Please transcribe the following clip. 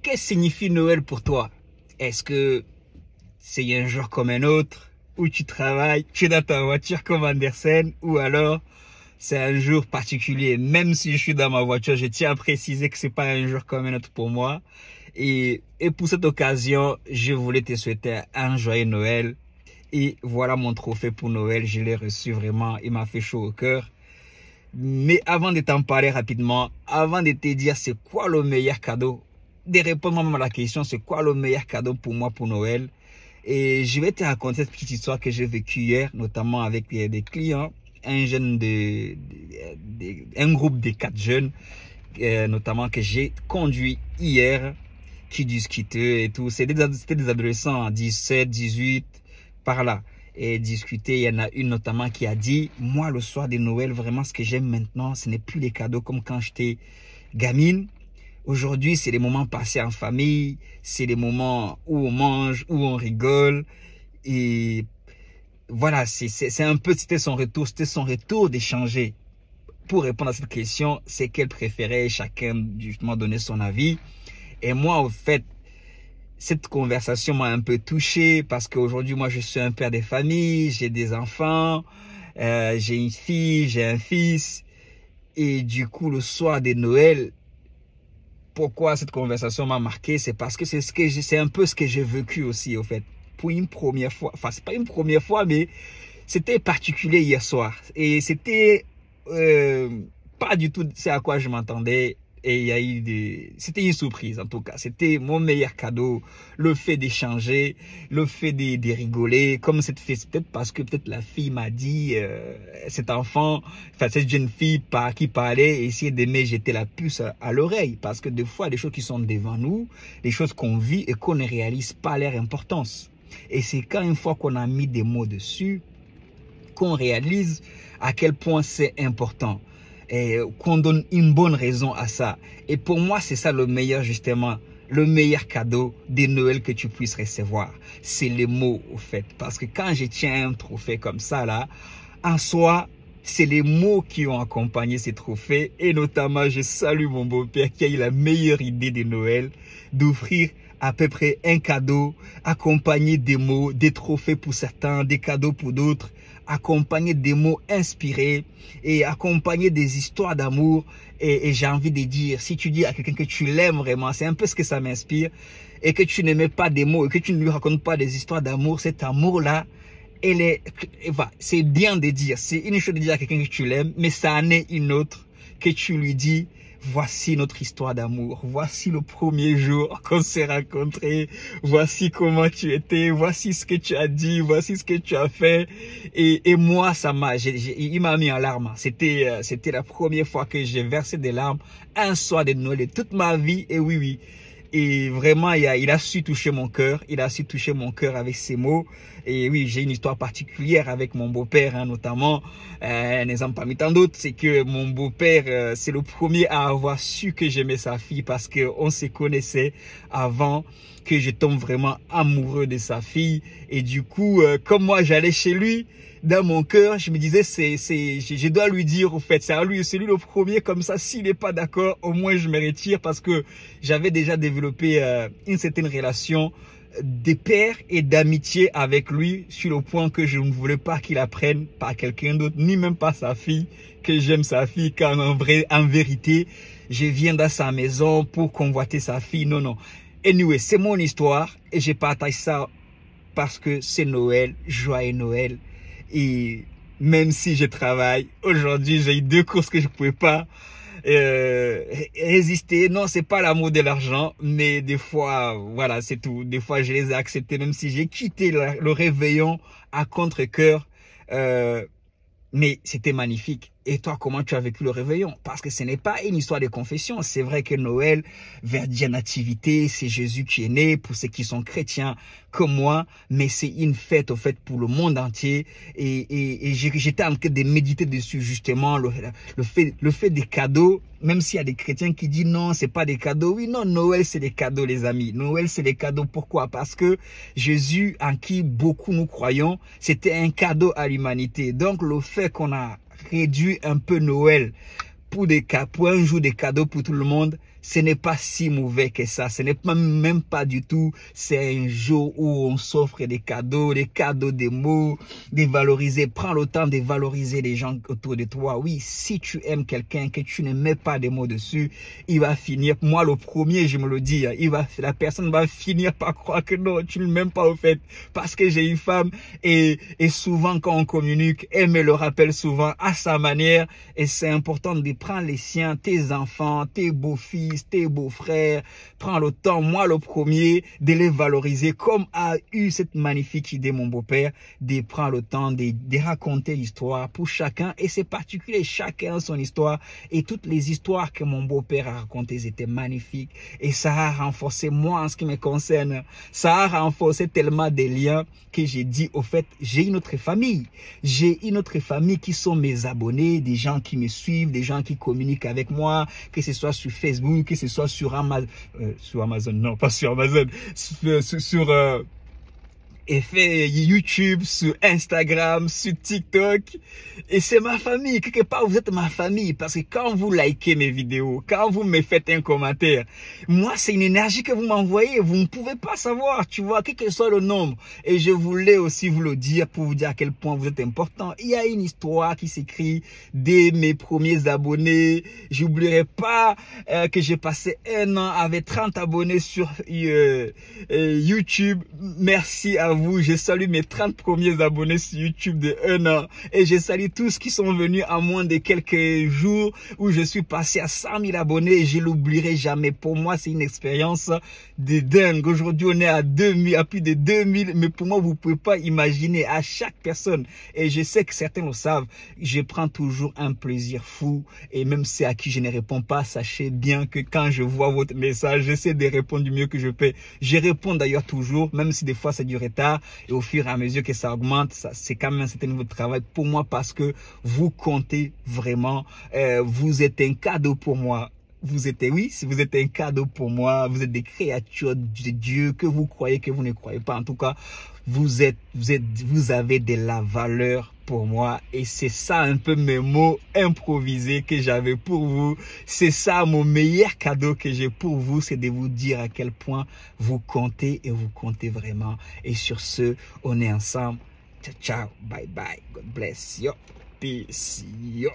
que signifie Noël pour toi? Est-ce que c'est un jour comme un autre, où tu travailles, tu es dans ta voiture comme Andersen, ou alors c'est un jour particulier? Même si je suis dans ma voiture, je tiens à préciser que c'est pas un jour comme un autre pour moi. Et pour cette occasion, je voulais te souhaiter un joyeux Noël. Et voilà mon trophée pour Noël, je l'ai reçu vraiment, il m'a fait chaud au cœur. Mais avant de t'en parler rapidement, avant de te dire c'est quoi le meilleur cadeau, de répondre à la question c'est quoi le meilleur cadeau pour moi pour Noël, et je vais te raconter cette petite histoire que j'ai vécue hier, notamment avec des clients, un groupe de 4 jeunes, notamment que j'ai conduit hier, qui discutaient et tout. C'était des adolescents, 17, 18, par là. Et discuter, il y en a une notamment qui a dit, moi le soir de Noël, vraiment ce que j'aime maintenant, ce n'est plus les cadeaux comme quand j'étais gamine. Aujourd'hui, c'est des moments passés en famille, c'est des moments où on mange, où on rigole. Et voilà, c'est un peu, c'était son retour d'échanger. Pour répondre à cette question, c'est qu'elle préférait chacun justement donner son avis. Et moi, au fait, cette conversation m'a un peu touché parce qu'aujourd'hui, moi, je suis un père de famille, j'ai des enfants, j'ai une fille, j'ai un fils. Et du coup, le soir de Noël, pourquoi cette conversation m'a marqué? C'est parce que c'est un peu ce que j'ai vécu aussi, au fait. Pour une première fois, enfin, c'est pas une première fois, mais c'était particulier hier soir. Et c'était pas du tout ce à quoi je m'attendais. Et il y a eu c'était une surprise en tout cas. C'était mon meilleur cadeau. Le fait d'échanger, le fait de rigoler. Comme cette fille, peut-être parce que peut-être la fille m'a dit, cet enfant, enfin cette jeune fille qui parlait, essayer d'aimer jeter la puce à l'oreille. Parce que des fois, les choses qui sont devant nous, les choses qu'on vit et qu'on ne réalise pas leur importance. Et c'est quand une fois qu'on a mis des mots dessus, qu'on réalise à quel point c'est important. Et qu'on donne une bonne raison à ça. Et pour moi, c'est ça le meilleur, justement, le meilleur cadeau de Noël que tu puisses recevoir. C'est les mots, au fait. Parce que quand je tiens un trophée comme ça, là, en soi, c'est les mots qui ont accompagné ces trophées. Et notamment, je salue mon beau-père qui a eu la meilleure idée de Noël, d'offrir à peu près un cadeau, accompagné des mots, des trophées pour certains, des cadeaux pour d'autres, accompagné des mots inspirés et accompagné des histoires d'amour. Et j'ai envie de dire, si tu dis à quelqu'un que tu l'aimes vraiment, c'est un peu ce que ça m'inspire, et que tu n'aimais pas des mots et que tu ne lui racontes pas des histoires d'amour, cet amour-là, c'est bien de dire, c'est une chose de dire à quelqu'un que tu l'aimes, mais ça en est une autre que tu lui dis, voici notre histoire d'amour, voici le premier jour qu'on s'est rencontrés, voici comment tu étais, voici ce que tu as dit, voici ce que tu as fait. Et moi, il m'a mis en larmes. C'était la première fois que j'ai versé des larmes un soir de Noël de toute ma vie. Et oui. Et vraiment, il a su toucher mon cœur. Il a su toucher mon cœur avec ses mots. Et oui, j'ai une histoire particulière avec mon beau-père, hein, notamment. Un exemple parmi tant d'autres, c'est que mon beau-père, c'est le premier à avoir su que j'aimais sa fille parce qu'on se connaissait avant que je tombe vraiment amoureux de sa fille. Et du coup, comme moi, j'allais chez lui, dans mon cœur, je me disais, je dois lui dire, au fait, c'est lui le premier, comme ça, s'il n'est pas d'accord, au moins je me retire parce que j'avais déjà développé une certaine relation de père et d'amitié avec lui sur le point que je ne voulais pas qu'il apprenne par quelqu'un d'autre, ni même pas sa fille, que j'aime sa fille, quand en vérité, je viens dans sa maison pour convoiter sa fille. Non. Anyway, c'est mon histoire et je partage ça parce que c'est Noël, joyeux Noël. Et même si je travaille, aujourd'hui j'ai eu 2 courses que je ne pouvais pas résister. Non, c'est pas l'amour de l'argent, mais des fois, voilà, c'est tout. Des fois, je les ai acceptés, même si j'ai quitté le réveillon à contre-cœur. Mais c'était magnifique. Et toi, comment tu as vécu le réveillon? Parce que ce n'est pas une histoire de confession. C'est vrai que Noël, Verdier Nativité, c'est Jésus qui est né pour ceux qui sont chrétiens comme moi. Mais c'est une fête, au fait, pour le monde entier. Et j'étais en train de méditer dessus, justement, le fait des cadeaux. Même s'il y a des chrétiens qui disent non, c'est pas des cadeaux. Oui, non, Noël, c'est des cadeaux, les amis. Noël, c'est des cadeaux. Pourquoi? Parce que Jésus, en qui beaucoup nous croyons, c'était un cadeau à l'humanité. Donc, le fait qu'on a réduit un peu Noël pour un jour des cadeaux pour tout le monde, ce n'est pas si mauvais que ça. Ce n'est même pas du tout. C'est un jour où on s'offre des cadeaux, des mots, de valoriser. Prends le temps de valoriser les gens autour de toi. Oui, si tu aimes quelqu'un, que tu ne mets pas des mots dessus, il va finir, moi le premier, je me le dis, la personne va finir par croire que non, tu ne m'aimes pas au fait. Parce que j'ai une femme et souvent quand on communique, elle me le rappelle souvent à sa manière. Et c'est important de prendre les siens, tes enfants, tes beaux-fils, tes beaux-frères, prends le temps, moi le premier, de les valoriser comme a eu cette magnifique idée mon beau-père, de prendre le temps de raconter l'histoire pour chacun, et c'est particulier, chacun son histoire, et toutes les histoires que mon beau-père a racontées étaient magnifiques, et ça a renforcé moi en ce qui me concerne, ça a renforcé tellement des liens que j'ai dit au fait, j'ai une autre famille qui sont mes abonnés, des gens qui me suivent, des gens qui communiquent avec moi, que ce soit sur Facebook, que ce soit sur Amazon, non, pas sur Amazon, sur YouTube, sur Instagram, sur TikTok. Et c'est ma famille. Quelque part, vous êtes ma famille. Parce que quand vous likez mes vidéos, quand vous me faites un commentaire, moi, c'est une énergie que vous m'envoyez. Vous ne pouvez pas savoir, tu vois, quel que soit le nombre. Et je voulais aussi vous le dire pour vous dire à quel point vous êtes important. Il y a une histoire qui s'écrit dès mes premiers abonnés. J'oublierai pas que j'ai passé 1 an avec 30 abonnés sur YouTube. Merci à vous. Je salue mes 30 premiers abonnés sur YouTube de 1 an. Et je salue tous qui sont venus à moins de quelques jours où je suis passé à 100 000 abonnés et je l'oublierai jamais. Pour moi, c'est une expérience de dingue. Aujourd'hui, on est à 2000, à plus de 2000. Mais pour moi, vous pouvez pas imaginer à chaque personne. Et je sais que certains le savent. Je prends toujours un plaisir fou. Et même si à qui je ne réponds pas, sachez bien que quand je vois votre message, j'essaie de répondre du mieux que je peux. Je réponds d'ailleurs toujours, même si des fois c'est du retard. Et au fur et à mesure que ça augmente, c'est quand même un certain niveau de travail pour moi parce que vous comptez vraiment. Vous êtes un cadeau pour moi. Vous êtes un cadeau pour moi. Vous êtes des créatures de Dieu, que vous croyez, que vous ne croyez pas. En tout cas, vous avez de la valeur pour moi. Et c'est ça un peu mes mots improvisés que j'avais pour vous. C'est ça mon meilleur cadeau que j'ai pour vous. C'est de vous dire à quel point vous comptez et vous comptez vraiment. Et sur ce, on est ensemble. Ciao, ciao. Bye, bye. God bless you. Peace. Yo.